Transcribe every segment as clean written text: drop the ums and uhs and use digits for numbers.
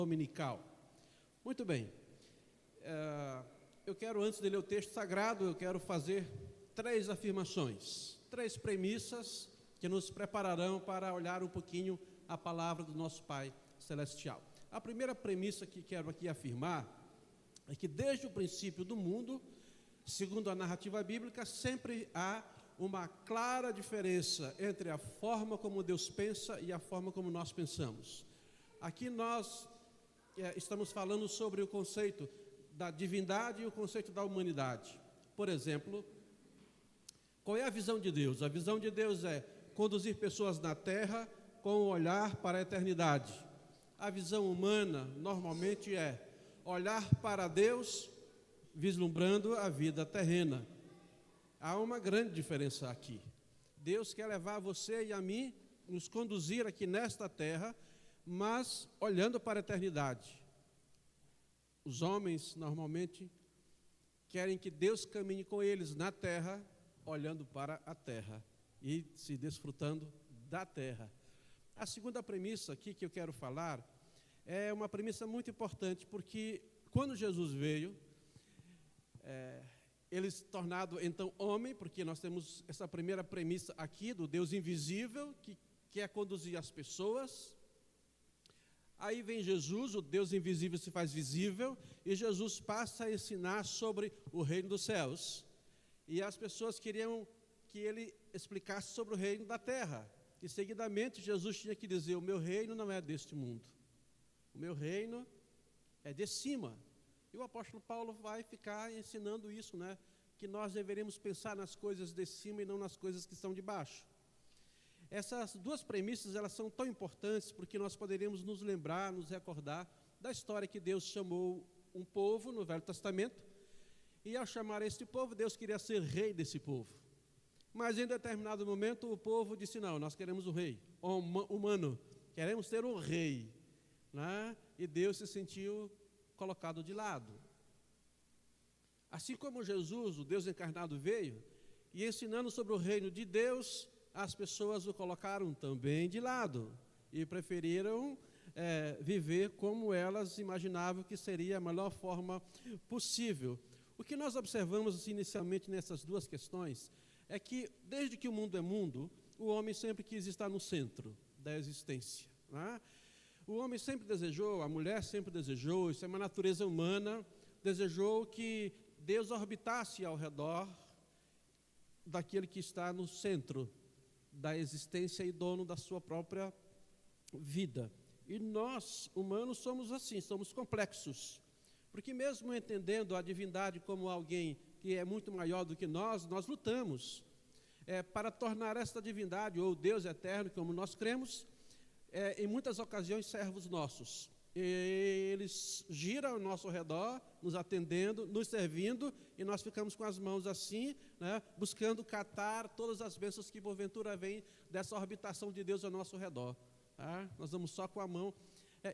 dominical. Muito bem, eu quero, antes de ler o texto sagrado, eu quero fazer 3 afirmações, 3 premissas que nos prepararão para olhar um pouquinho a palavra do nosso Pai Celestial. A primeira premissa que quero aqui afirmar é que desde o princípio do mundo, segundo a narrativa bíblica, sempre há uma clara diferença entre a forma como Deus pensa e a forma como nós pensamos. Aqui nós estamos falando sobre o conceito da divindade e o conceito da humanidade. Por exemplo, qual é a visão de Deus? A visão de Deus é conduzir pessoas na terra com o olhar para a eternidade. A visão humana normalmente é olhar para Deus vislumbrando a vida terrena. Há uma grande diferença aqui. Deus quer levar você e a mim, nos conduzir aqui nesta terra, mas olhando para a eternidade. Os homens normalmente querem que Deus caminhe com eles na terra, olhando para a terra e se desfrutando da terra. A segunda premissa aqui que eu quero falar é uma premissa muito importante, porque quando Jesus veio, ele se tornado então homem, porque nós temos essa primeira premissa aqui do Deus invisível, que quer conduzir as pessoas. Aí vem Jesus, o Deus invisível se faz visível, e Jesus passa a ensinar sobre o reino dos céus. E as pessoas queriam que ele explicasse sobre o reino da terra. E seguidamente Jesus tinha que dizer: o meu reino não é deste mundo, o meu reino é de cima. E o apóstolo Paulo vai ficar ensinando isso, né? Que nós deveríamos pensar nas coisas de cima e não nas coisas que estão de baixo. Essas 2 premissas, elas são tão importantes porque nós poderíamos nos lembrar, nos recordar da história que Deus chamou um povo no Velho Testamento, e ao chamar este povo, Deus queria ser rei desse povo. Mas em determinado momento o povo disse: não, nós queremos um rei humano, queremos ter um rei, né? E Deus se sentiu colocado de lado. Assim como Jesus, o Deus encarnado, veio e ensinando sobre o reino de Deus, as pessoas o colocaram também de lado e preferiram viver como elas imaginavam que seria a melhor forma possível. O que nós observamos inicialmente nessas 2 questões é que, desde que o mundo é mundo, o homem sempre quis estar no centro da existência, né? O homem sempre desejou, a mulher sempre desejou, isso é uma natureza humana, desejou que Deus orbitasse ao redor daquele que está no centro da existência e dono da sua própria vida. E nós, humanos, somos assim, somos complexos. Porque mesmo entendendo a divindade como alguém que é muito maior do que nós lutamos para tornar esta divindade, ou Deus eterno, como nós cremos, em muitas ocasiões servos nossos. Eles giram ao nosso redor, nos atendendo, nos servindo, e nós ficamos com as mãos assim, né, buscando catar todas as bênçãos que porventura vêm dessa orbitação de Deus ao nosso redor. Tá? Nós vamos só com a mão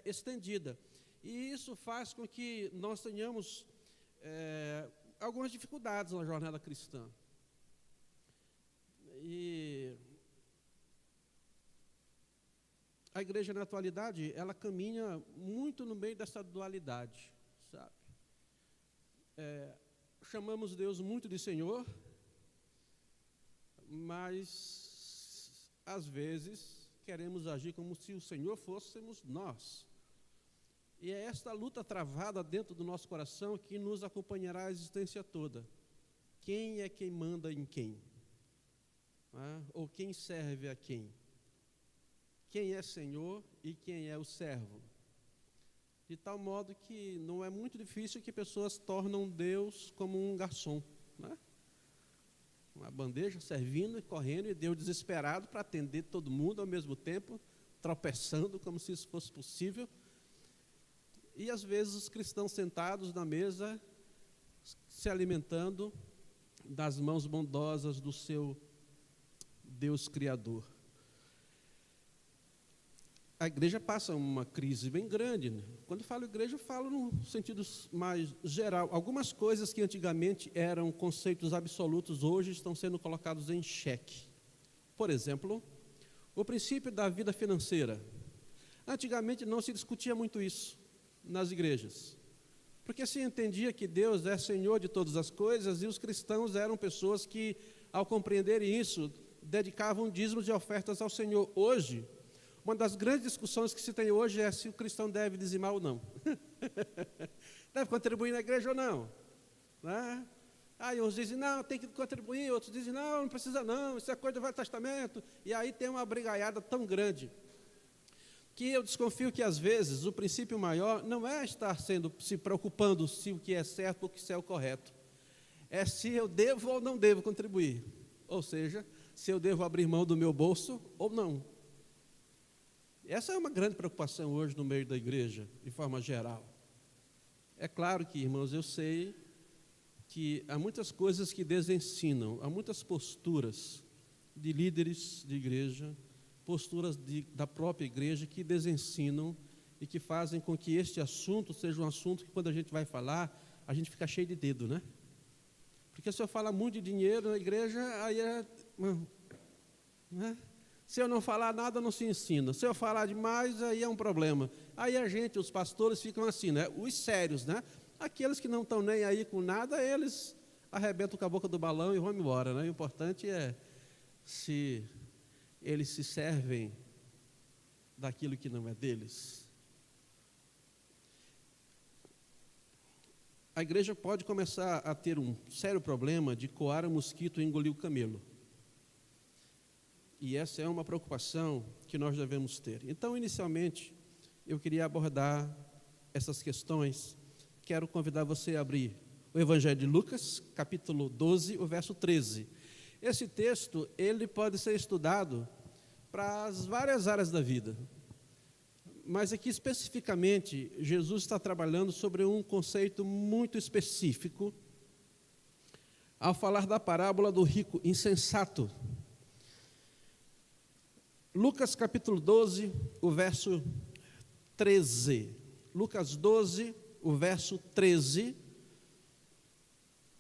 estendida. E isso faz com que nós tenhamos algumas dificuldades na jornada cristã. E a igreja na atualidade, ela caminha muito no meio dessa dualidade, sabe? Chamamos Deus muito de Senhor, mas às vezes queremos agir como se o Senhor fôssemos nós. E é esta luta travada dentro do nosso coração que nos acompanhará a existência toda. Quem é quem manda em quem? Ou quem serve a quem? Quem é Senhor e quem é o servo? De tal modo que não é muito difícil que pessoas tornam Deus como um garçom, né? Uma bandeja servindo e correndo, e Deus desesperado para atender todo mundo ao mesmo tempo, tropeçando como se isso fosse possível. E às vezes os cristãos sentados na mesa, se alimentando das mãos bondosas do seu Deus Criador. A igreja passa uma crise bem grande, né? Quando eu falo igreja, eu falo no sentido mais geral. Algumas coisas que antigamente eram conceitos absolutos, hoje estão sendo colocados em xeque. Por exemplo, o princípio da vida financeira. Antigamente não se discutia muito isso. nas igrejas. Porque se entendia que Deus é Senhor de todas as coisas, e os cristãos eram pessoas que, ao compreenderem isso, dedicavam dízimos e ofertas ao Senhor. Hoje, uma das grandes discussões que se tem hoje é se o cristão deve dizimar ou não. Deve contribuir na igreja ou não? Né? Aí uns dizem, não, tem que contribuir, outros dizem, não, não precisa não, isso é coisa do Velho Testamento. E aí tem uma brigaiada tão grande, que eu desconfio que, às vezes, o princípio maior não é estar se preocupando se o que é certo ou se é o correto. É se eu devo ou não devo contribuir. Ou seja, se eu devo abrir mão do meu bolso ou não. Essa é uma grande preocupação hoje no meio da igreja, de forma geral. É claro que, irmãos, eu sei que há muitas coisas que desensinam, há muitas posturas de líderes de igreja, posturas da própria igreja que desensinam e que fazem com que este assunto seja um assunto que, quando a gente vai falar, a gente fica cheio de dedo, né? Porque se eu falar muito de dinheiro na igreja, aí né? Se eu não falar nada, não se ensina. Se eu falar demais, aí é um problema. Aí a gente, os pastores, ficam assim, né? Os sérios, né? Aqueles que não estão nem aí com nada, eles arrebentam com a boca do balão e vão embora, né? O importante é se eles se servem daquilo que não é deles. A igreja pode começar a ter um sério problema de coar o mosquito e engolir o camelo. E essa é uma preocupação que nós devemos ter. Então, inicialmente, eu queria abordar essas questões. Quero convidar você a abrir o Evangelho de Lucas, capítulo 12, o verso 13. Esse texto, ele pode ser estudado para as várias áreas da vida. Mas aqui, especificamente, Jesus está trabalhando sobre um conceito muito específico, ao falar da parábola do rico insensato. Lucas capítulo 12, o verso 13. Lucas 12, o verso 13.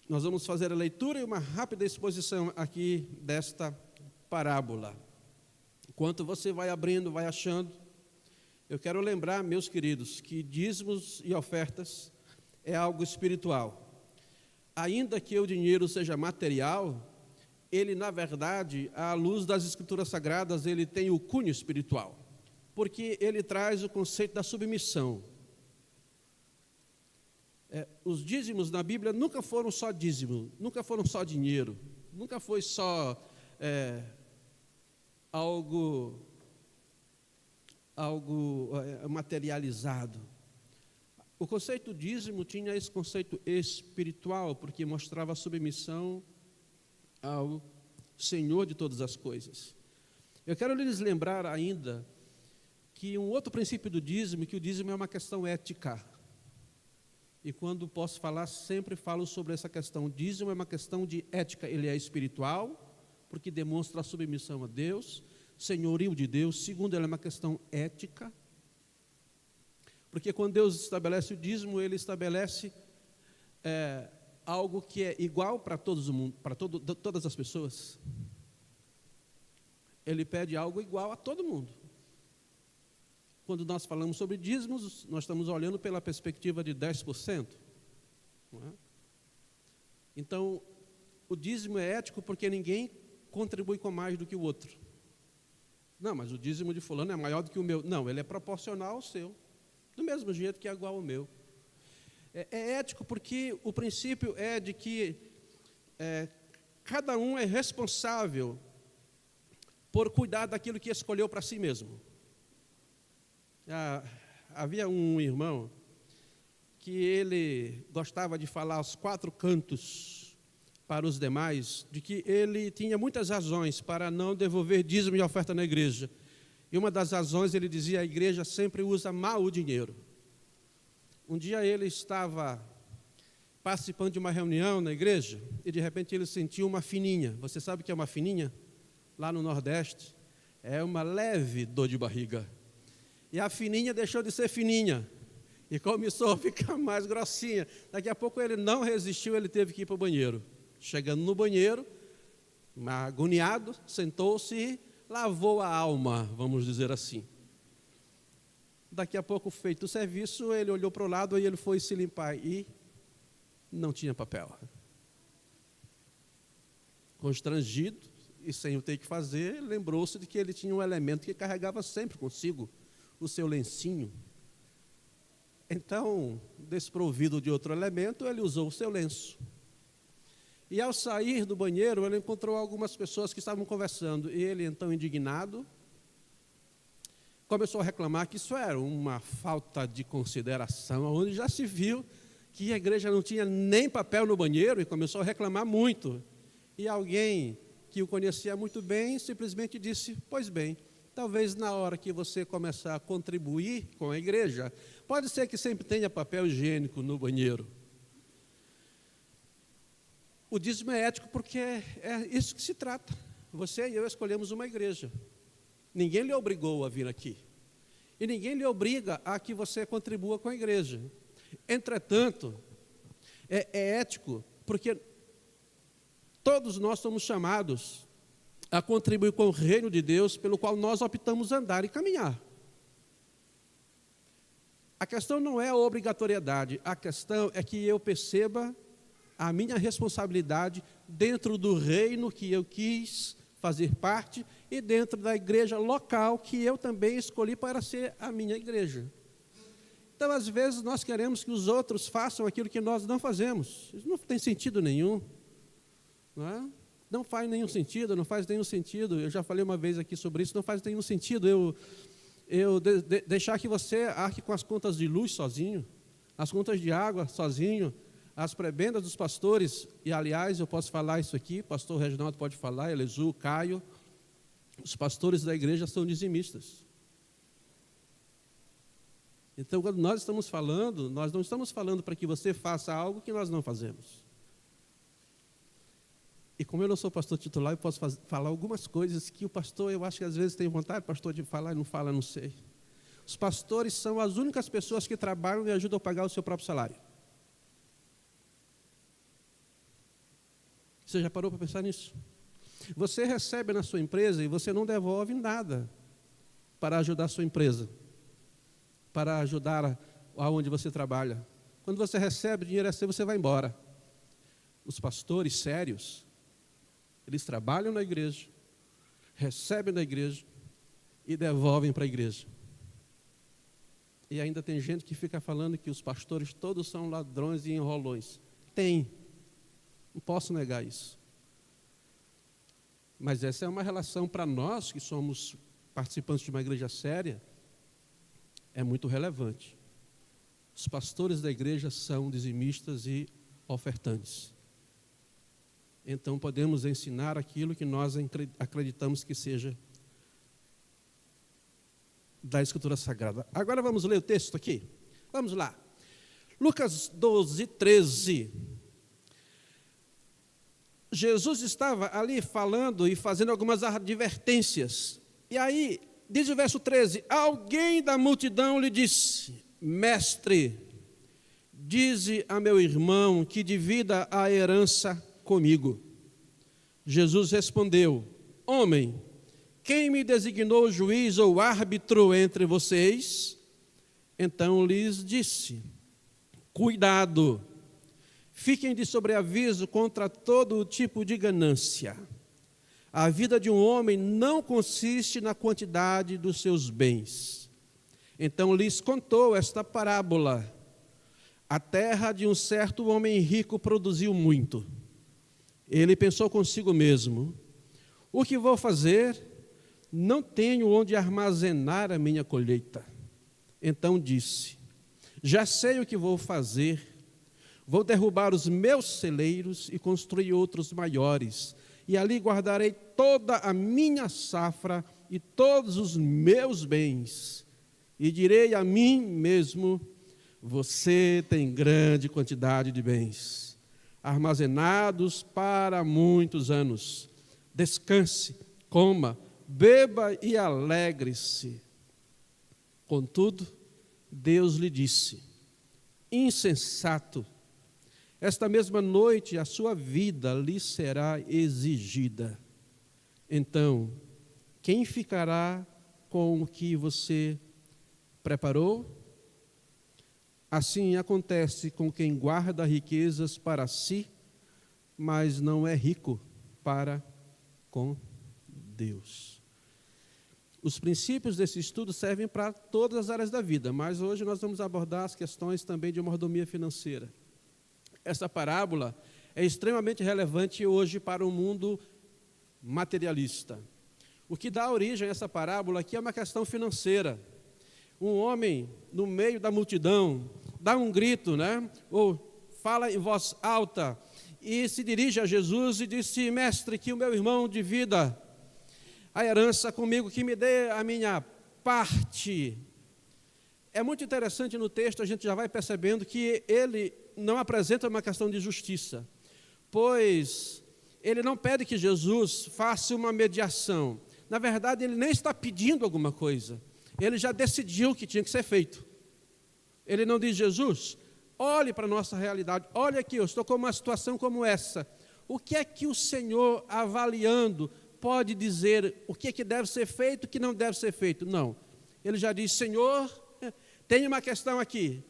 Nós vamos fazer a leitura e uma rápida exposição aqui desta parábola. Enquanto você vai abrindo, vai achando, eu quero lembrar, meus queridos, que dízimos e ofertas é algo espiritual. Ainda que o dinheiro seja material, ele, na verdade, à luz das Escrituras Sagradas, ele tem o cunho espiritual, porque ele traz o conceito da submissão. Os dízimos na Bíblia nunca foram só dízimo, nunca foram só dinheiro, nunca foi só algo materializado. O conceito dízimo tinha esse conceito espiritual, porque mostrava a submissão ao Senhor de todas as coisas. Eu quero lhes lembrar ainda que um outro princípio do dízimo, que o dízimo é uma questão ética. E quando posso falar, sempre falo sobre essa questão. O dízimo é uma questão de ética, ele é espiritual, porque demonstra a submissão a Deus, senhorio de Deus. Segundo, ele é uma questão ética, porque quando Deus estabelece o dízimo, ele estabelece algo que é igual para todos o mundo, para todas as pessoas. Ele pede algo igual a todo mundo. Quando nós falamos sobre dízimos, nós estamos olhando pela perspectiva de 10%. Não é? Então, o dízimo é ético porque ninguém contribui com mais do que o outro. Não, mas o dízimo de fulano é maior do que o meu. Não, ele é proporcional ao seu, do mesmo jeito que é igual ao meu. É ético porque o princípio é de que cada um é responsável por cuidar daquilo que escolheu para si mesmo. Havia um irmão que ele gostava de falar aos 4 cantos para os demais, de que ele tinha muitas razões para não devolver dízimo e oferta na igreja. E uma das razões, ele dizia, a igreja sempre usa mal o dinheiro. Um dia ele estava participando de uma reunião na igreja e de repente ele sentiu uma fininha. Você sabe o que é uma fininha? Lá no Nordeste, é uma leve dor de barriga. E a fininha deixou de ser fininha e começou a ficar mais grossinha. Daqui a pouco ele não resistiu, ele teve que ir para o banheiro. Chegando no banheiro, agoniado, sentou-se e lavou a alma, vamos dizer assim. Daqui a pouco, feito o serviço, ele olhou para o lado e ele foi se limpar. E não tinha papel. Constrangido e sem o ter que fazer, lembrou-se de que ele tinha um elemento que carregava sempre consigo, o seu lencinho. Então, desprovido de outro elemento, ele usou o seu lenço. E ao sair do banheiro, ele encontrou algumas pessoas que estavam conversando. E ele, então, indignado, começou a reclamar que isso era uma falta de consideração, onde já se viu que a igreja não tinha nem papel no banheiro, e começou a reclamar muito. E alguém que o conhecia muito bem simplesmente disse: pois bem, talvez na hora que você começar a contribuir com a igreja, pode ser que sempre tenha papel higiênico no banheiro. O dízimo é ético porque é isso que se trata. Você e eu escolhemos uma igreja. Ninguém lhe obrigou a vir aqui. E ninguém lhe obriga a que você contribua com a igreja. Entretanto, é ético porque todos nós somos chamados a contribuir com o reino de Deus pelo qual nós optamos andar e caminhar. A questão não é a obrigatoriedade, a questão é que eu perceba a minha responsabilidade dentro do reino que eu quis fazer parte e dentro da igreja local que eu também escolhi para ser a minha igreja. Então, às vezes, nós queremos que os outros façam aquilo que nós não fazemos. Isso não tem sentido nenhum. Não é? Não faz nenhum sentido, não faz nenhum sentido. Eu já falei uma vez aqui sobre isso, não faz nenhum sentido eu deixar que você arque com as contas de luz sozinho, as contas de água sozinho, as prebendas dos pastores, e aliás, eu posso falar isso aqui, pastor Reginaldo pode falar, Elezu, Caio, os pastores da igreja são dizimistas. Então, quando nós estamos falando, nós não estamos falando para que você faça algo que nós não fazemos. E como eu não sou pastor titular, eu posso falar algumas coisas que o pastor, eu acho que às vezes tem vontade, pastor, de falar e não fala, não sei. Os pastores são as únicas pessoas que trabalham e ajudam a pagar o seu próprio salário. Você já parou para pensar nisso? Você recebe na sua empresa e você não devolve nada para ajudar a sua empresa, para ajudar aonde você trabalha. Quando você recebe dinheiro assim, você vai embora. Os pastores sérios, eles trabalham na igreja, recebem da igreja e devolvem para a igreja. E ainda tem gente que fica falando que os pastores todos são ladrões e enrolões. Tem. Não posso negar isso. Mas essa é uma relação para nós, que somos participantes de uma igreja séria, é muito relevante. Os pastores da igreja são dizimistas e ofertantes. Então, podemos ensinar aquilo que nós acreditamos que seja da Escritura Sagrada. Agora vamos ler o texto aqui. Vamos lá. Lucas 12, 13. Jesus estava ali falando e fazendo algumas advertências. E aí, diz o verso 13, alguém da multidão lhe disse: mestre, dize a meu irmão que divida a herança comigo. Jesus respondeu: homem, quem me designou juiz ou árbitro entre vocês? Então lhes disse: cuidado, fiquem de sobreaviso contra todo tipo de ganância. A vida de um homem não consiste na quantidade dos seus bens. Então lhes contou esta parábola: a terra de um certo homem rico produziu muito. Ele pensou consigo mesmo: o que vou fazer? Não tenho onde armazenar a minha colheita. Então disse: já sei o que vou fazer. Vou derrubar os meus celeiros e construir outros maiores, e ali guardarei toda a minha safra e todos os meus bens. E direi a mim mesmo: você tem grande quantidade de bens, armazenados para muitos anos. Descanse, coma, beba e alegre-se. Contudo, Deus lhe disse: insensato, esta mesma noite a sua vida lhe será exigida. Então, quem ficará com o que você preparou. Assim acontece com quem guarda riquezas para si, mas não é rico para com Deus. Os princípios desse estudo servem para todas as áreas da vida, mas hoje nós vamos abordar as questões também de mordomia financeira. Essa parábola é extremamente relevante hoje para o mundo materialista. O que dá origem a essa parábola aqui é uma questão financeira. Um homem, no meio da multidão, dá um grito, ou fala em voz alta, e se dirige a Jesus e disse: mestre, que o meu irmão divida a herança comigo, que me dê a minha parte. É muito interessante no texto, a gente já vai percebendo que ele não apresenta uma questão de justiça, pois ele não pede que Jesus faça uma mediação. Na verdade, ele nem está pedindo alguma coisa, ele já decidiu que tinha que ser feito. Ele não diz: Jesus, olhe para a nossa realidade, olha aqui, eu estou com uma situação como essa. O que é que o Senhor, avaliando, pode dizer o que é que deve ser feito, o que não deve ser feito? Não. Ele já diz: Senhor, tem uma questão aqui,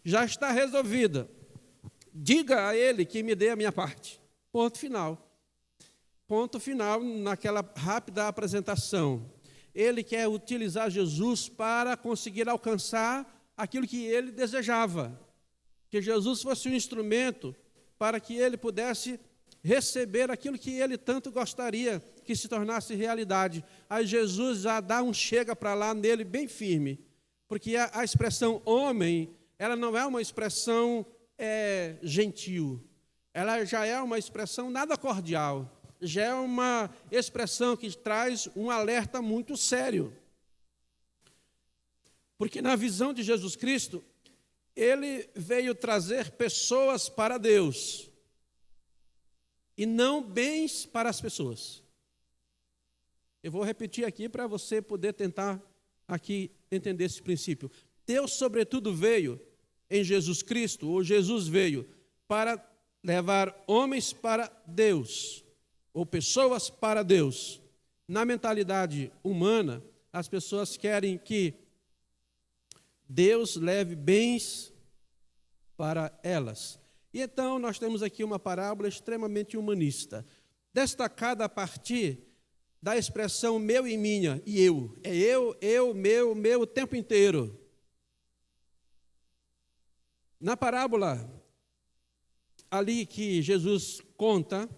já está resolvida. Diga a ele que me dê a minha parte. Ponto final. Ponto final naquela rápida apresentação. Ele quer utilizar Jesus para conseguir alcançar aquilo que ele desejava. Que Jesus fosse um instrumento para que ele pudesse receber aquilo que ele tanto gostaria que se tornasse realidade. Aí Jesus já dá um chega para lá nele bem firme, porque a expressão homem, ela não é uma expressão gentil, ela já é uma expressão nada cordial, já é uma expressão que traz um alerta muito sério. Porque na visão de Jesus Cristo, ele veio trazer pessoas para Deus, e não bens para as pessoas. Eu vou repetir aqui para você poder tentar aqui entender esse princípio. Deus, sobretudo, veio em Jesus Cristo, ou Jesus veio para levar homens para Deus, ou pessoas para Deus. Na mentalidade humana, as pessoas querem que Deus leve bens para elas. E então nós temos aqui uma parábola extremamente humanista, destacada a partir da expressão meu e minha, e eu. É eu, meu o tempo inteiro. Na parábola ali que Jesus conta,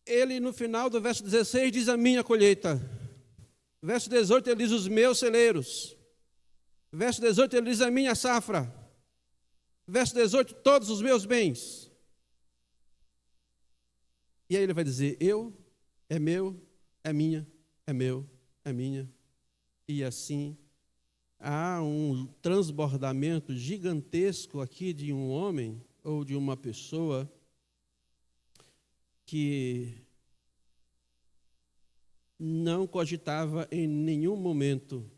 ele no final do verso 16 diz: a minha colheita. Verso 18 ele diz: os meus celeiros. Verso 18 ele diz: a minha safra. Verso 18, todos os meus bens. E aí ele vai dizer: eu, é meu, é minha, é meu, é minha. E assim, há um transbordamento gigantesco aqui de um homem ou de uma pessoa que não cogitava em nenhum momento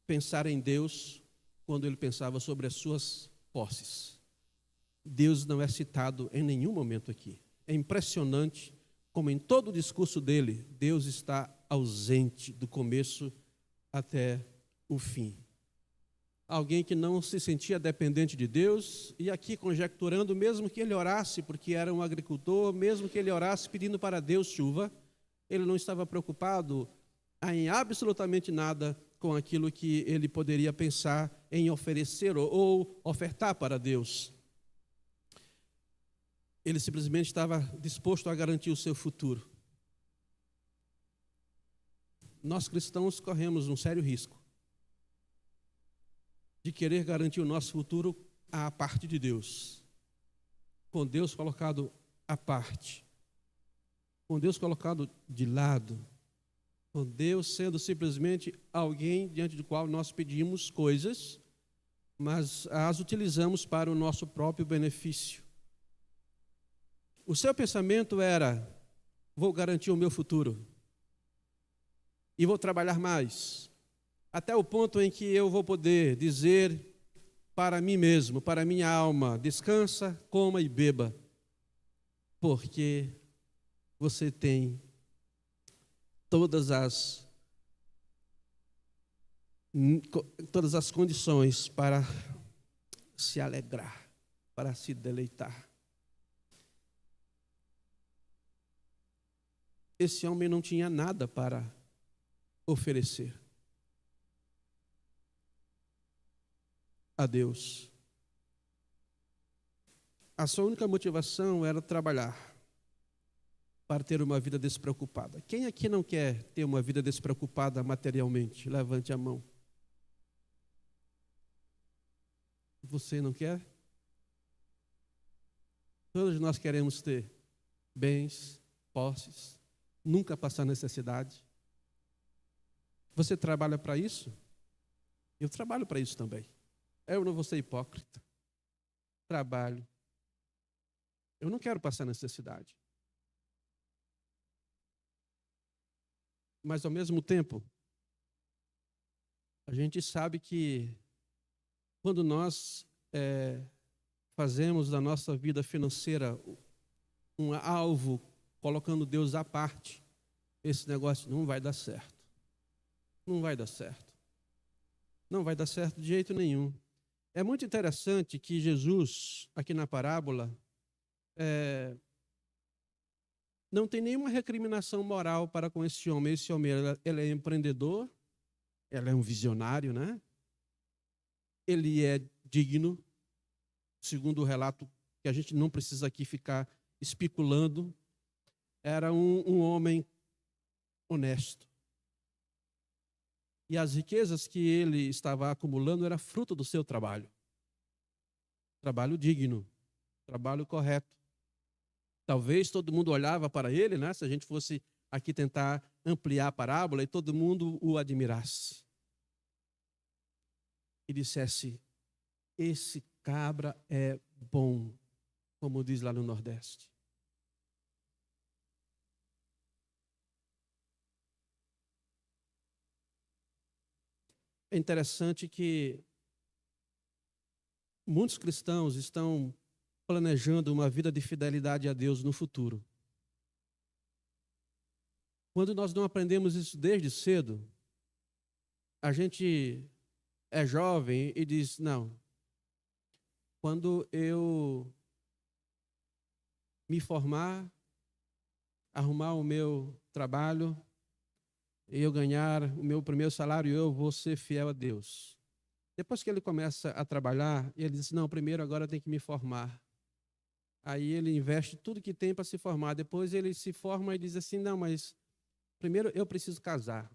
pensar em Deus quando ele pensava sobre as suas posses. Deus não é citado em nenhum momento aqui. É impressionante como em todo o discurso dele, Deus está ausente do começo até o fim. Alguém que não se sentia dependente de Deus, e aqui conjecturando, mesmo que ele orasse, porque era um agricultor, mesmo que ele orasse pedindo para Deus chuva, ele não estava preocupado em absolutamente nada com aquilo que ele poderia pensar em oferecer ou ofertar para Deus. Ele simplesmente estava disposto a garantir o seu futuro. Nós cristãos corremos um sério risco de querer garantir o nosso futuro à parte de Deus, com Deus colocado à parte, com Deus colocado de lado, com Deus sendo simplesmente alguém diante do qual nós pedimos coisas, mas as utilizamos para o nosso próprio benefício. O seu pensamento era: vou garantir o meu futuro e vou trabalhar mais, até o ponto em que eu vou poder dizer para mim mesmo, para minha alma: descansa, coma e beba, porque você tem todas as todas as condições para se alegrar, para se deleitar. Esse homem não tinha nada para oferecer a Deus. A sua única motivação era trabalhar para ter uma vida despreocupada. Quem aqui não quer ter uma vida despreocupada materialmente? Levante a mão. Você não quer? Todos nós queremos ter bens, posses, nunca passar necessidade. Você trabalha para isso? Eu trabalho para isso também. Eu não vou ser hipócrita. Trabalho. Eu não quero passar necessidade. Mas, ao mesmo tempo, a gente sabe que quando nós fazemos da nossa vida financeira um alvo, colocando Deus à parte, esse negócio não vai dar certo. Não vai dar certo. Não vai dar certo de jeito nenhum. É muito interessante que Jesus, aqui na parábola, não tem nenhuma recriminação moral para com esse homem. Esse homem, ele é empreendedor, ele é um visionário, né? Ele é digno, segundo o relato, que a gente não precisa aqui ficar especulando. Era um homem honesto. E as riquezas que ele estava acumulando era fruto do seu trabalho. Trabalho digno, trabalho correto. Talvez todo mundo olhava para ele, né? Se a gente fosse aqui tentar ampliar a parábola e todo mundo o admirasse. E dissesse, esse cabra é bom, como diz lá no Nordeste. É interessante que muitos cristãos estão planejando uma vida de fidelidade a Deus no futuro. Quando nós não aprendemos isso desde cedo, a gente é jovem e diz, não, quando eu me formar, arrumar o meu trabalho, e eu ganhar o meu primeiro salário, eu vou ser fiel a Deus. Depois que ele começa a trabalhar, ele diz, não, primeiro agora eu tenho que me formar. Aí ele investe tudo que tem para se formar. Depois ele se forma e diz assim, não, mas primeiro eu preciso casar.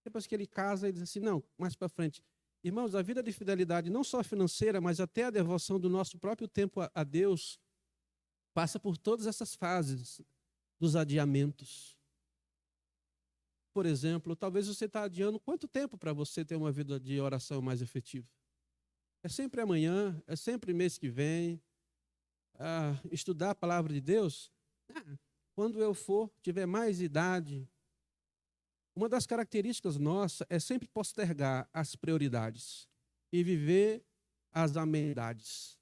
Depois que ele casa, ele diz assim, não, mais para frente. Irmãos, a vida de fidelidade, não só financeira, mas até a devoção do nosso próprio tempo a Deus, passa por todas essas fases dos adiamentos. Por exemplo, talvez você está adiando quanto tempo para você ter uma vida de oração mais efetiva? É sempre amanhã, é sempre mês que vem. Estudar a palavra de Deus? Quando eu tiver mais idade. Uma das características nossas é sempre postergar as prioridades e viver as amenidades.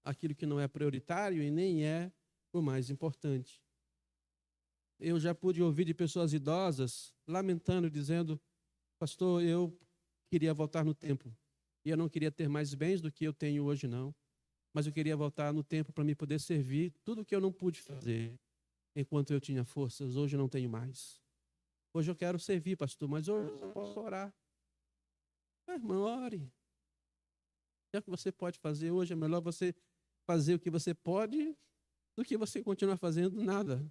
Aquilo que não é prioritário e nem é o mais importante. Eu já pude ouvir de pessoas idosas lamentando, dizendo, pastor, eu queria voltar no tempo. E eu não queria ter mais bens do que eu tenho hoje, não. Mas eu queria voltar no tempo para me poder servir tudo que eu não pude fazer enquanto eu tinha forças. Hoje eu não tenho mais. Hoje eu quero servir, pastor, mas hoje eu não posso orar. Irmão, ore. Já que você pode fazer hoje, é melhor você fazer o que você pode do que você continuar fazendo nada.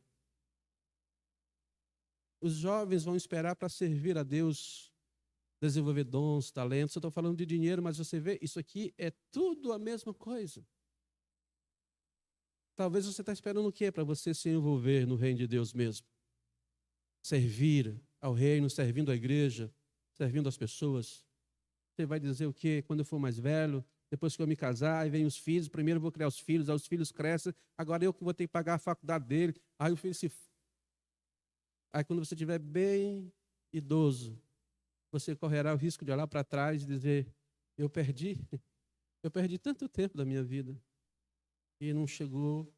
Os jovens vão esperar para servir a Deus, desenvolver dons, talentos. Eu estou falando de dinheiro, mas você vê, isso aqui é tudo a mesma coisa. Talvez você está esperando o quê para você se envolver no reino de Deus mesmo? Servir ao reino, servindo a igreja, servindo as pessoas. Você vai dizer o quê? Quando eu for mais velho, depois que eu me casar, aí vem os filhos, primeiro eu vou criar os filhos, aí os filhos crescem, agora eu que vou ter que pagar a faculdade dele, aí o filho se... Aí quando você estiver bem idoso, você correrá o risco de olhar para trás e dizer, eu perdi tanto tempo da minha vida e não chegou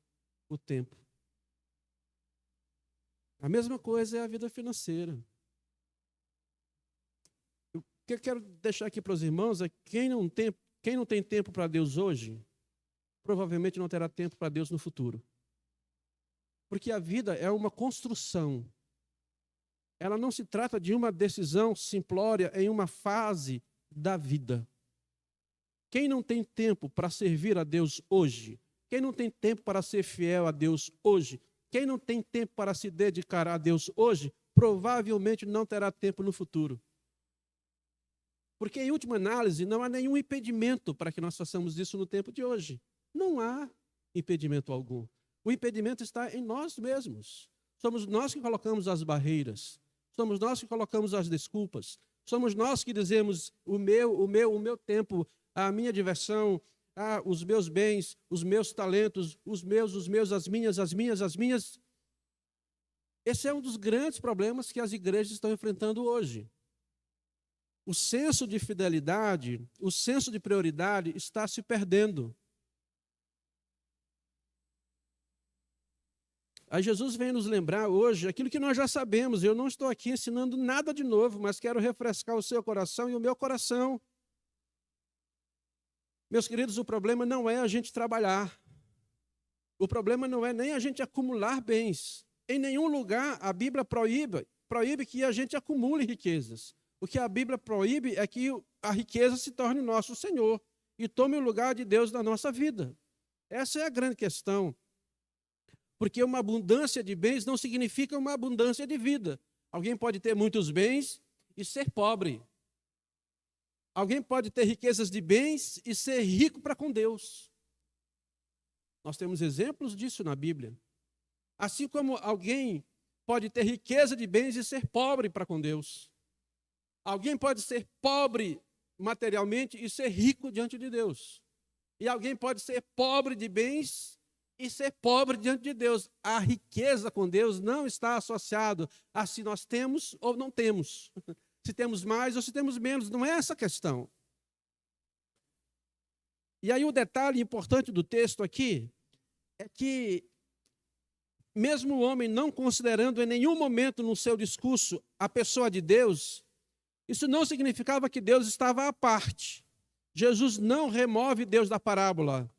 o tempo. A mesma coisa é a vida financeira. O que eu quero deixar aqui para os irmãos é que quem não tem tempo para Deus hoje, provavelmente não terá tempo para Deus no futuro. Porque a vida é uma construção. Ela não se trata de uma decisão simplória em uma fase da vida. Quem não tem tempo para servir a Deus hoje, quem não tem tempo para ser fiel a Deus hoje, quem não tem tempo para se dedicar a Deus hoje, provavelmente não terá tempo no futuro. Porque, em última análise, não há nenhum impedimento para que nós façamos isso no tempo de hoje. Não há impedimento algum. O impedimento está em nós mesmos. Somos nós que colocamos as barreiras. Somos nós que colocamos as desculpas. Somos nós que dizemos o meu tempo, a minha diversão, os meus bens, os meus talentos, os meus, as minhas. Esse é um dos grandes problemas que as igrejas estão enfrentando hoje. O senso de fidelidade, o senso de prioridade está se perdendo. Aí Jesus vem nos lembrar hoje aquilo que nós já sabemos. Eu não estou aqui ensinando nada de novo, mas quero refrescar o seu coração e o meu coração. Meus queridos, o problema não é a gente trabalhar. O problema não é nem a gente acumular bens. Em nenhum lugar a Bíblia proíbe que a gente acumule riquezas. O que a Bíblia proíbe é que a riqueza se torne nosso Senhor e tome o lugar de Deus na nossa vida. Essa é a grande questão. Porque uma abundância de bens não significa uma abundância de vida. Alguém pode ter muitos bens e ser pobre. Alguém pode ter riquezas de bens e ser rico para com Deus. Nós temos exemplos disso na Bíblia. Assim como alguém pode ter riqueza de bens e ser pobre para com Deus. Alguém pode ser pobre materialmente e ser rico diante de Deus. E alguém pode ser pobre de bens e ser pobre diante de Deus. A riqueza com Deus não está associada a se nós temos ou não temos. Se temos mais ou se temos menos. Não é essa a questão. E aí o detalhe importante do texto aqui é que, mesmo o homem não considerando em nenhum momento no seu discurso a pessoa de Deus, isso não significava que Deus estava à parte. Jesus não remove Deus da parábola,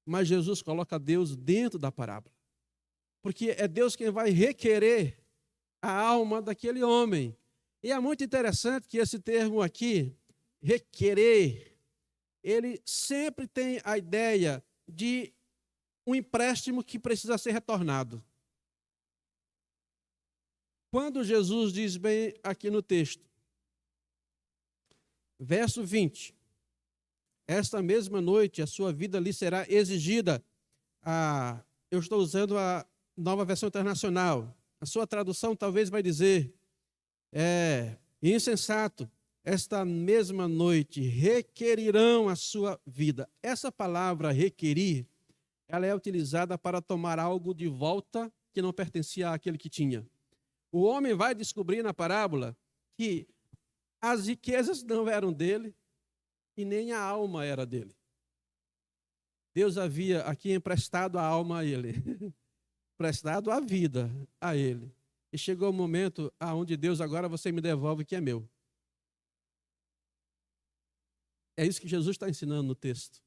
mas Jesus coloca Deus dentro da parábola. Porque é Deus quem vai requerer a alma daquele homem. E é muito interessante que esse termo aqui, requerer, ele sempre tem a ideia de um empréstimo que precisa ser retornado. Quando Jesus diz bem aqui no texto, verso 20, esta mesma noite a sua vida lhe será exigida. Eu estou usando a Nova Versão Internacional. A sua tradução talvez vai dizer, insensato, esta mesma noite requerirão a sua vida. Essa palavra requerir, ela é utilizada para tomar algo de volta que não pertencia àquele que tinha. O homem vai descobrir na parábola que as riquezas não eram dele e nem a alma era dele. Deus havia aqui emprestado a alma a ele, emprestado a vida a ele. E chegou o momento onde Deus, agora você me devolve o que é meu. É isso que Jesus está ensinando no texto.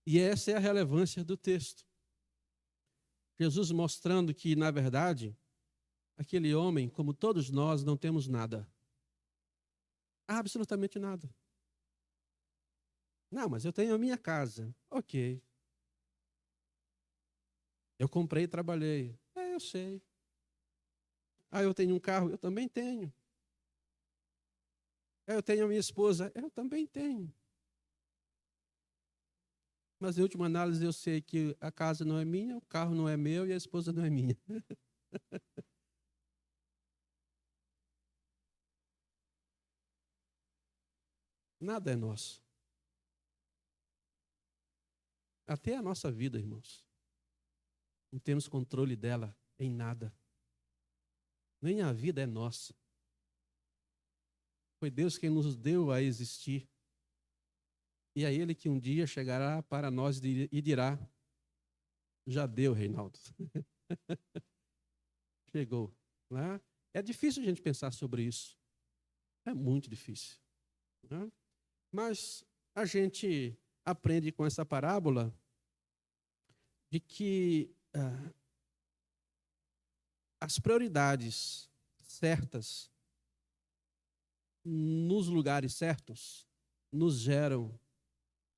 E essa é a relevância do texto. Jesus mostrando que, na verdade, aquele homem, como todos nós, não temos nada. Absolutamente nada. Não, mas eu tenho a minha casa. Ok. Eu comprei e trabalhei. Eu sei. Eu tenho um carro. Eu também tenho. Eu tenho a minha esposa. Eu também tenho. Mas, em última análise, eu sei que a casa não é minha, o carro não é meu e a esposa não é minha. Nada é nosso. Até a nossa vida, irmãos. Não temos controle dela em nada. Nem a vida é nossa. Foi Deus quem nos deu a existir. E é Ele que um dia chegará para nós e dirá, já deu, Reinaldo. Chegou. Né? É difícil a gente pensar sobre isso. É muito difícil, né? Mas a gente aprende com essa parábola de que as prioridades certas nos lugares certos nos geram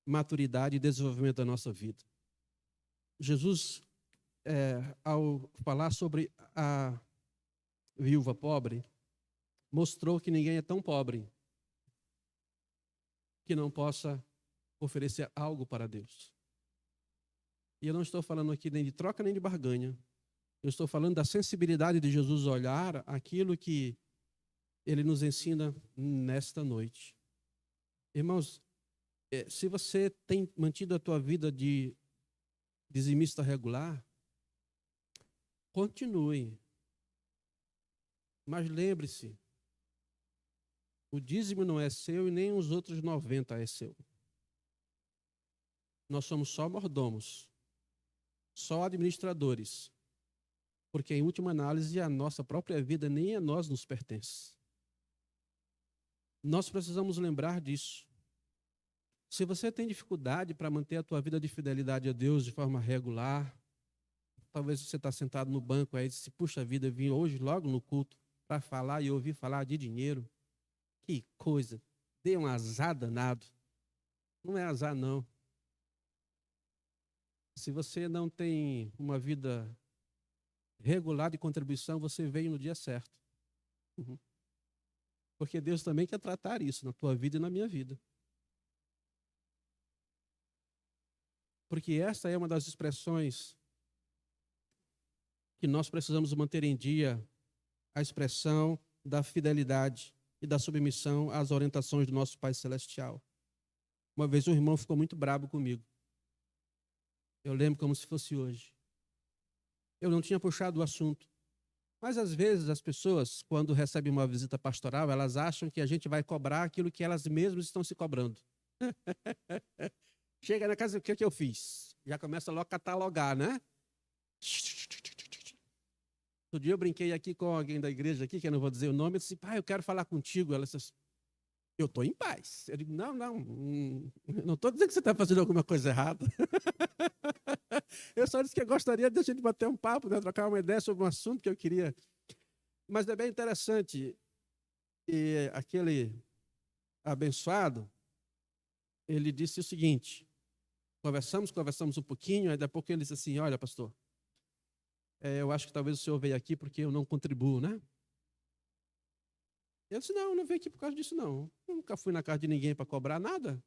maturidade e desenvolvimento da nossa vida. Jesus, ao falar sobre a viúva pobre, mostrou que ninguém é tão pobre que não possa oferecer algo para Deus. E eu não estou falando aqui nem de troca nem de barganha. Eu estou falando da sensibilidade de Jesus olhar aquilo que ele nos ensina nesta noite. Irmãos, se você tem mantido a tua vida de dizimista regular, continue. Mas lembre-se, o dízimo não é seu e nem os outros 90 é seu. Nós somos só mordomos, só administradores, porque em última análise a nossa própria vida nem a nós nos pertence. Nós precisamos lembrar disso. Se você tem dificuldade para manter a tua vida de fidelidade a Deus de forma regular, talvez você está sentado no banco aí e disse, puxa vida, vim hoje logo no culto para falar e ouvir falar de dinheiro. Que coisa, dei um azar danado. Não é azar, não. Se você não tem uma vida regular de contribuição, você veio no dia certo. Uhum. Porque Deus também quer tratar isso na tua vida e na minha vida. Porque essa é uma das expressões que nós precisamos manter em dia, a expressão da fidelidade e da submissão às orientações do nosso Pai Celestial. Uma vez um irmão ficou muito bravo comigo. Eu lembro como se fosse hoje. Eu não tinha puxado o assunto. Mas às vezes as pessoas, quando recebem uma visita pastoral, elas acham que a gente vai cobrar aquilo que elas mesmas estão se cobrando. Chega na casa, o que eu fiz? Já começa logo a catalogar, né? Outro dia eu brinquei aqui com alguém da igreja aqui, que eu não vou dizer o nome, eu disse, pai, eu quero falar contigo. Ela disse, eu estou em paz. Eu digo, não estou dizendo que você está fazendo alguma coisa errada. Eu só disse que eu gostaria de a gente bater um papo, né, trocar uma ideia sobre um assunto que eu queria. Mas é bem interessante. E aquele abençoado, ele disse o seguinte, conversamos um pouquinho, aí daqui a pouco ele disse assim, olha, pastor, eu acho que talvez o senhor veio aqui porque eu não contribuo, né? Eu disse, não veio aqui por causa disso, não. Eu nunca fui na casa de ninguém para cobrar nada.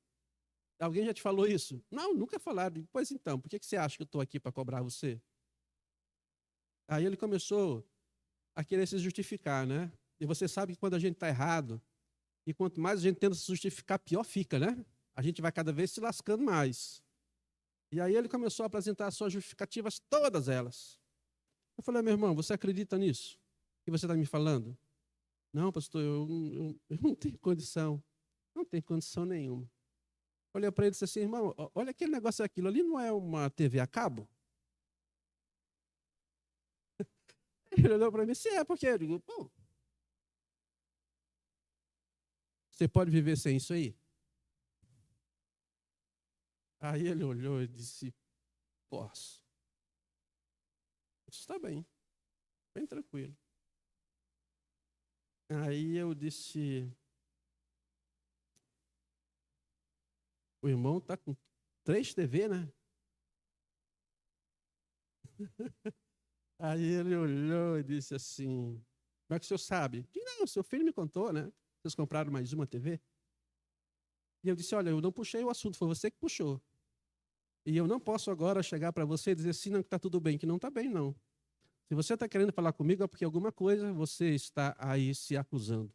Alguém já te falou isso? Não, nunca falaram. Digo, pois então, por que você acha que eu estou aqui para cobrar você? Aí ele começou a querer se justificar, né? E você sabe que quando a gente está errado, e quanto mais a gente tenta se justificar, pior fica, né? A gente vai cada vez se lascando mais. E aí ele começou a apresentar as suas justificativas, todas elas. Eu falei, meu irmão, você acredita nisso? Que você está me falando? Não, pastor, eu não tenho condição. Não tenho condição nenhuma. Olhei para ele e disse assim, irmão, olha aquele negócio aquilo ali, não é uma TV a cabo? Ele olhou para mim, se é, porque eu digo, pô, você pode viver sem isso aí? Aí ele olhou e disse, posso. Eu disse, está bem tranquilo. Aí eu disse, o irmão está com 3 TV, né? Aí ele olhou e disse assim, como é que o senhor sabe? Eu disse, não, o seu filho me contou, né? Vocês compraram mais uma TV? E eu disse, olha, eu não puxei o assunto, foi você que puxou. E eu não posso agora chegar para você e dizer assim, não, que está tudo bem, que não está bem, não. Se você está querendo falar comigo é porque alguma coisa você está aí se acusando.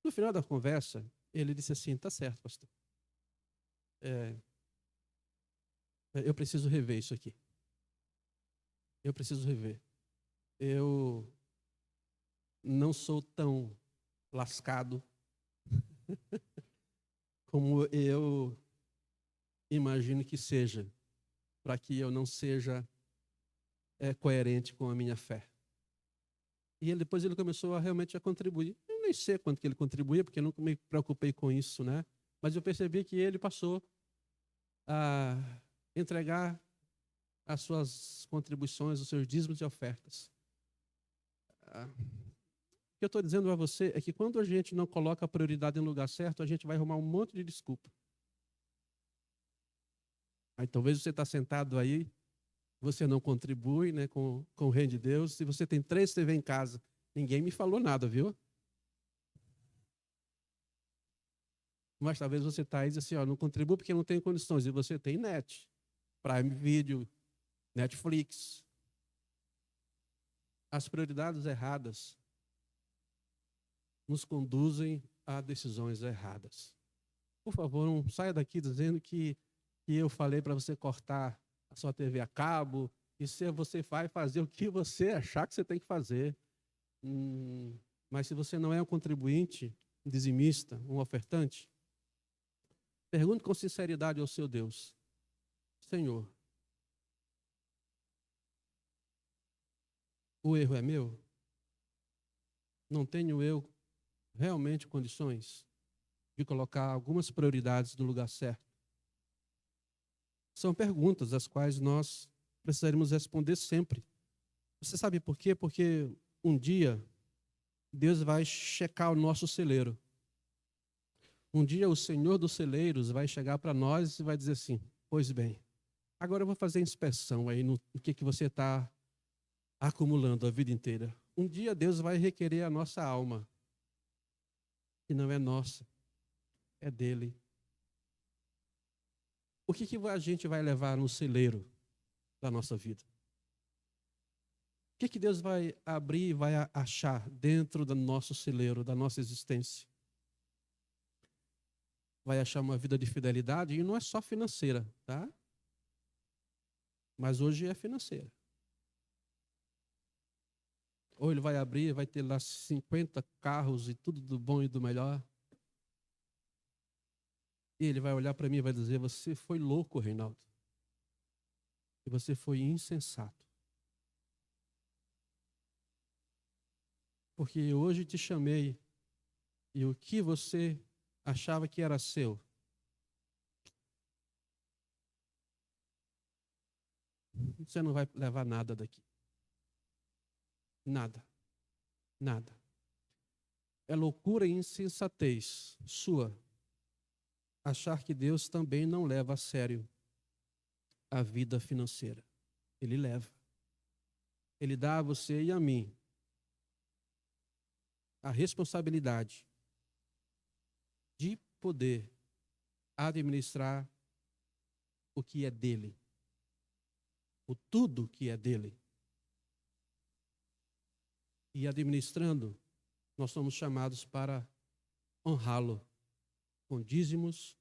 No final da conversa, ele disse assim, tá certo, pastor. Eu preciso rever isso aqui. Eu preciso rever. Eu não sou tão lascado como eu imagino que seja, para que eu não seja coerente com a minha fé. E depois ele começou realmente a contribuir. Eu nem sei quanto que ele contribuía, porque eu nunca me preocupei com isso, né? Mas eu percebi que ele passou a entregar as suas contribuições, os seus dízimos e ofertas. O que eu estou dizendo a você é que quando a gente não coloca a prioridade no lugar certo, a gente vai arrumar um monte de desculpa. Aí talvez você está sentado aí, você não contribui, né, com o reino de Deus. Se você tem 3 TV em casa, ninguém me falou nada, viu? Mas talvez você está aí e diz assim, ó, não contribuo porque não tenho condições. E você tem net, Prime Video, Netflix. As prioridades erradas nos conduzem a decisões erradas. Por favor, não saia daqui dizendo que eu falei para você cortar a sua TV a cabo, e se você vai fazer o que você achar que você tem que fazer. Mas se você não é um contribuinte, um dizimista, um ofertante, pergunte com sinceridade ao seu Deus: Senhor, o erro é meu? Não tenho eu realmente condições de colocar algumas prioridades no lugar certo? São perguntas às quais nós precisaremos responder sempre. Você sabe por quê? Porque um dia Deus vai checar o nosso celeiro. Um dia o Senhor dos celeiros vai chegar para nós e vai dizer assim: pois bem, agora eu vou fazer inspeção aí no que você está acumulando a vida inteira. Um dia Deus vai requerer a nossa alma, que não é nossa, é dele. O que a gente vai levar no celeiro da nossa vida? O que Deus vai abrir e vai achar dentro do nosso celeiro, da nossa existência? Vai achar uma vida de fidelidade, e não é só financeira, tá? Mas hoje é financeira. Ou ele vai abrir e vai ter lá 50 carros e tudo do bom e do melhor. E ele vai olhar para mim e vai dizer: você foi louco, Reinaldo. E você foi insensato. Porque hoje te chamei e o que você achava que era seu, você não vai levar nada daqui. Nada. Nada. É loucura e insensatez sua achar que Deus também não leva a sério a vida financeira. Ele leva. Ele dá a você e a mim a responsabilidade de poder administrar o que é dele, o tudo que é dele. E administrando, nós somos chamados para honrá-lo com dízimos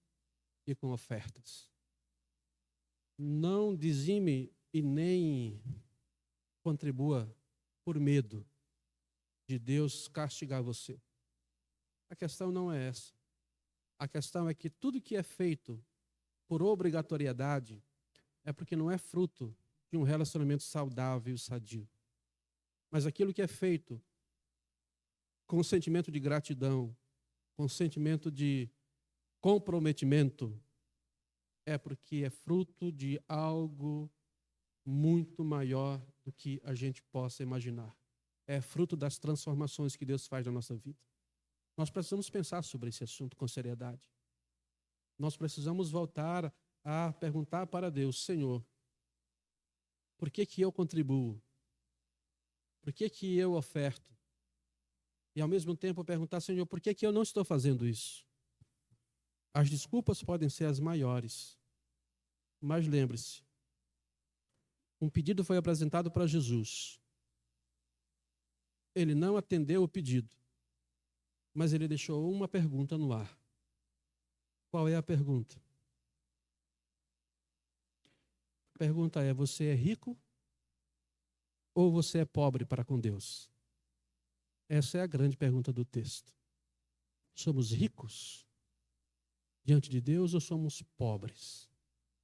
e com ofertas. Não dizime e nem contribua por medo de Deus castigar você. A questão não é essa. A questão é que tudo que é feito por obrigatoriedade é porque não é fruto de um relacionamento saudável e sadio. Mas aquilo que é feito com sentimento de gratidão, com sentimento de comprometimento, é porque é fruto de algo muito maior do que a gente possa imaginar. É fruto das transformações que Deus faz na nossa vida. Nós precisamos pensar sobre esse assunto com seriedade. Nós precisamos voltar a perguntar para Deus: Senhor, por que eu contribuo? Por que eu oferto? E ao mesmo tempo perguntar: Senhor, por que eu não estou fazendo isso? As desculpas podem ser as maiores, mas lembre-se, um pedido foi apresentado para Jesus. Ele não atendeu o pedido, mas ele deixou uma pergunta no ar. Qual é a pergunta? A pergunta é: você é rico ou você é pobre para com Deus? Essa é a grande pergunta do texto. Somos ricos diante de Deus ou somos pobres?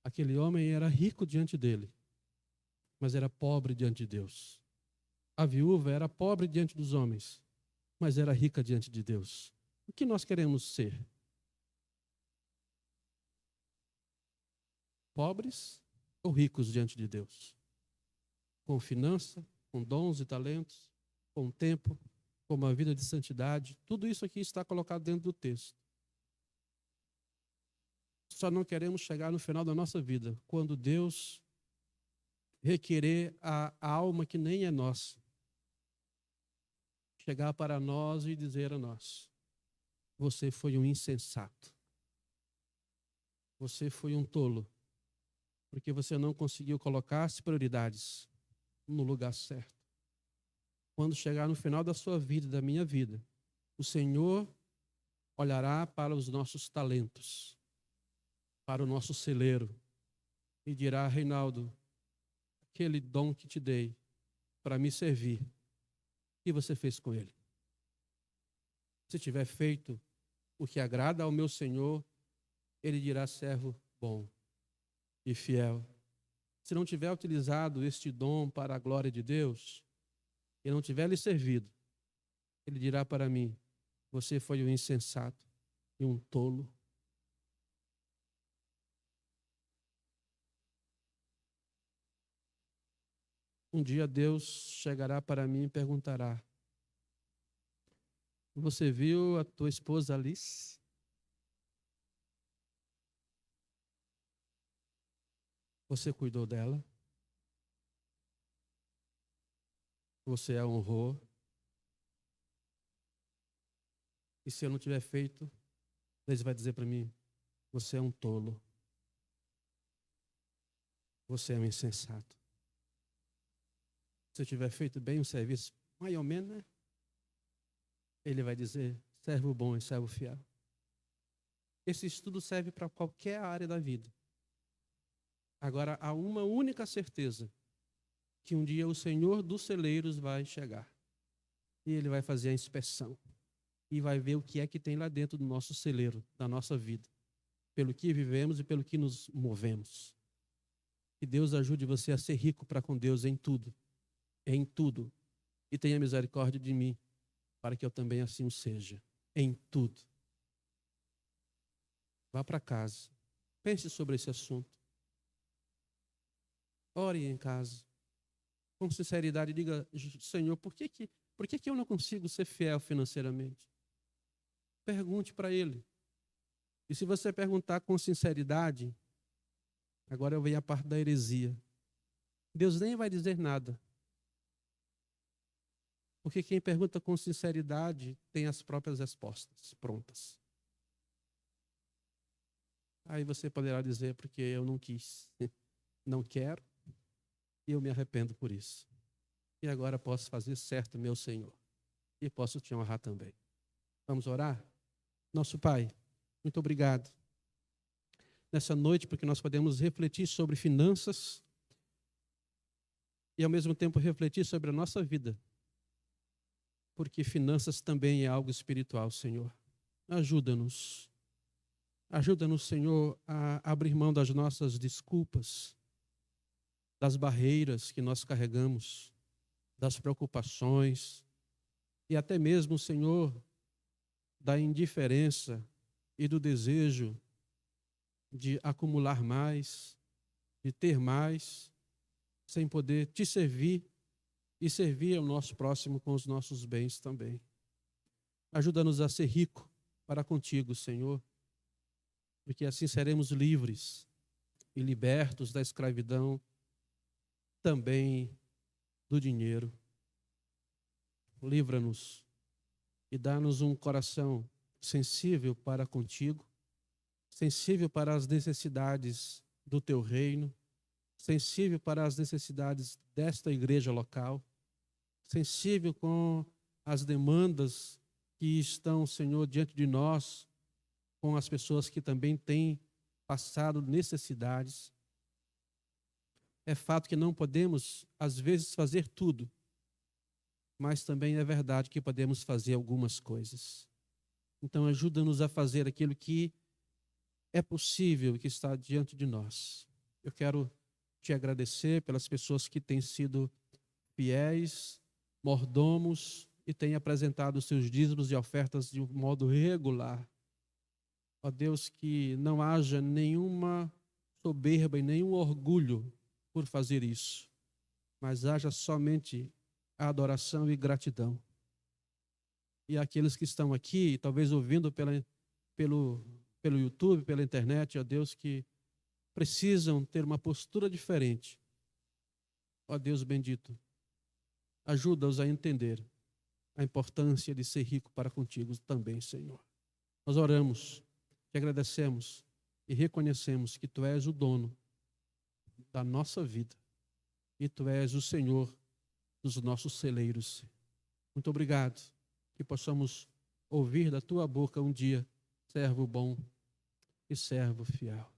Aquele homem era rico diante dele, mas era pobre diante de Deus. A viúva era pobre diante dos homens, mas era rica diante de Deus. O que nós queremos ser? Pobres ou ricos diante de Deus? Com finança, com dons e talentos, com tempo, com uma vida de santidade. Tudo isso aqui está colocado dentro do texto. Só não queremos chegar no final da nossa vida, quando Deus requerer a alma que nem é nossa. Chegar para nós e dizer a nós: você foi um insensato. Você foi um tolo, porque você não conseguiu colocar as prioridades no lugar certo. Quando chegar no final da sua vida, da minha vida, o Senhor olhará para os nossos talentos, para o nosso celeiro, e dirá: Reinaldo, aquele dom que te dei para me servir, o que você fez com ele? Se tiver feito o que agrada ao meu Senhor, ele dirá: servo bom e fiel. Se não tiver utilizado este dom para a glória de Deus, e não tiver lhe servido, ele dirá para mim: você foi um insensato e um tolo. Um dia Deus chegará para mim e perguntará: você viu a tua esposa Alice? Você cuidou dela? Você a honrou? E se eu não tiver feito, Deus vai dizer para mim: você é um tolo. Você é um insensato. Se eu tiver feito bem o serviço, mais ou menos, né? Ele vai dizer: servo bom e servo fiel. Esse estudo serve para qualquer área da vida. Agora, há uma única certeza: que um dia o Senhor dos celeiros vai chegar. E ele vai fazer a inspeção. E vai ver o que é que tem lá dentro do nosso celeiro, da nossa vida. Pelo que vivemos e pelo que nos movemos. Que Deus ajude você a ser rico para com Deus em tudo. Em tudo. E tenha misericórdia de mim, para que eu também assim o seja. Em tudo. Vá para casa. Pense sobre esse assunto. Ore em casa. Com sinceridade, diga: Senhor, por que eu não consigo ser fiel financeiramente? Pergunte para Ele. E se você perguntar com sinceridade, agora eu venho a parte da heresia. Deus nem vai dizer nada. Porque quem pergunta com sinceridade tem as próprias respostas prontas. Aí você poderá dizer: porque eu não quis, não quero, e eu me arrependo por isso. E agora posso fazer certo, meu Senhor. E posso te honrar também. Vamos orar? Nosso Pai, muito obrigado nessa noite, porque nós podemos refletir sobre finanças e ao mesmo tempo refletir sobre a nossa vida, porque finanças também é algo espiritual, Senhor. Ajuda-nos. Ajuda-nos, Senhor, a abrir mão das nossas desculpas, das barreiras que nós carregamos, das preocupações e até mesmo, Senhor, da indiferença e do desejo de acumular mais, de ter mais, sem poder te servir e servir ao nosso próximo com os nossos bens também. Ajuda-nos a ser rico para contigo, Senhor, porque assim seremos livres e libertos da escravidão, também do dinheiro. Livra-nos e dá-nos um coração sensível para contigo, sensível para as necessidades do teu reino, sensível para as necessidades desta igreja local, sensível com as demandas que estão, Senhor, diante de nós, com as pessoas que também têm passado necessidades. É fato que não podemos, às vezes, fazer tudo, mas também é verdade que podemos fazer algumas coisas. Então, ajuda-nos a fazer aquilo que é possível, que está diante de nós. Eu quero te agradecer pelas pessoas que têm sido fiéis mordomos e têm apresentado os seus dízimos e ofertas de um modo regular. Ó Deus, que não haja nenhuma soberba e nenhum orgulho por fazer isso, mas haja somente a adoração e gratidão. E aqueles que estão aqui, talvez ouvindo pelo YouTube, pela internet, ó Deus, que precisam ter uma postura diferente. Ó Deus bendito, ajuda-os a entender a importância de ser rico para contigo também, Senhor. Nós oramos, te agradecemos e reconhecemos que Tu és o dono da nossa vida e Tu és o Senhor dos nossos celeiros. Muito obrigado, que possamos ouvir da Tua boca um dia, servo bom e servo fiel.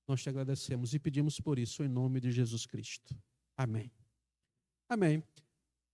Nós te agradecemos e pedimos por isso em nome de Jesus Cristo. Amém. Amém.